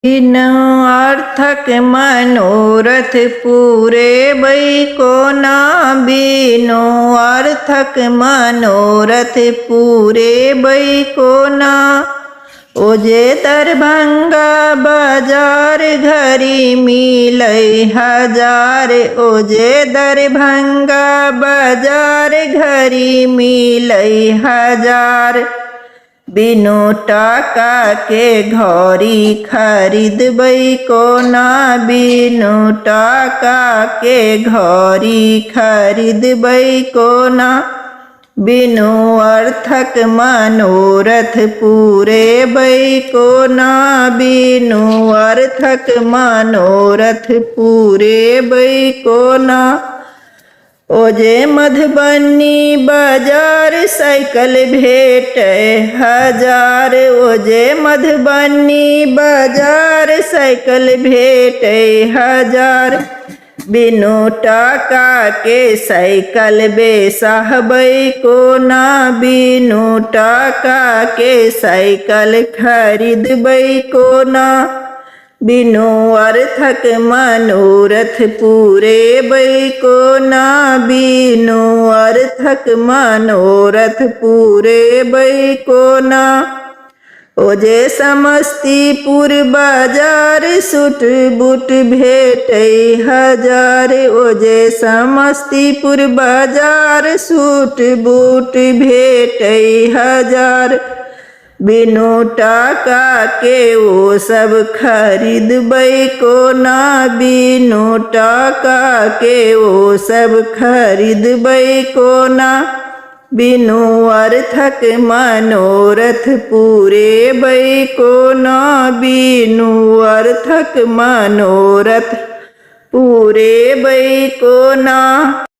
बिनु अर्थक मनोरथ पूरे बई को ना। बिनु अर्थक मनोरथ पूरे बई को ना। ओजे दरभंगा बाजार घरी मिलई हजार। ओजे दरभंगा बाजार घरी मिलई हजार। बिनु टाका के घड़ी खरीदबई को ना। बिनु टाका के घड़ी खरीदबई को ना। बिनु अर्थक मनोरथ पूरे बई को ना। बिनु अर्थक मनोरथ पूरे बई को ना। ओजे मधुबनी बाजार साइकिल भेटे हजार। ओजे मधुबनी बाजार साइकिल भेटे हजार। बिनु टाका के साइकिल बेसाहबई को ना। बिनु टाका के साइकिल खरीदबई को ना। बिनु अर्थक मनोरथ पूरे बई को ना। बिनु अर्थक मनोरथ पूरे बई को ना। ओजे समस्तीपुर बाजार सूट बूट भेटई हजार। ओजे समस्तीपुर बाजार सूट बूट भेटई हजार। बिनु टाका के वो सब खरीदबई को ना। बिनु टाका के वो सब खरीदबई को ना। बिनु अर्थक मनोरथ पूरे बई को ना। बिनु अर्थक मनोरथ पूरे बई को ना।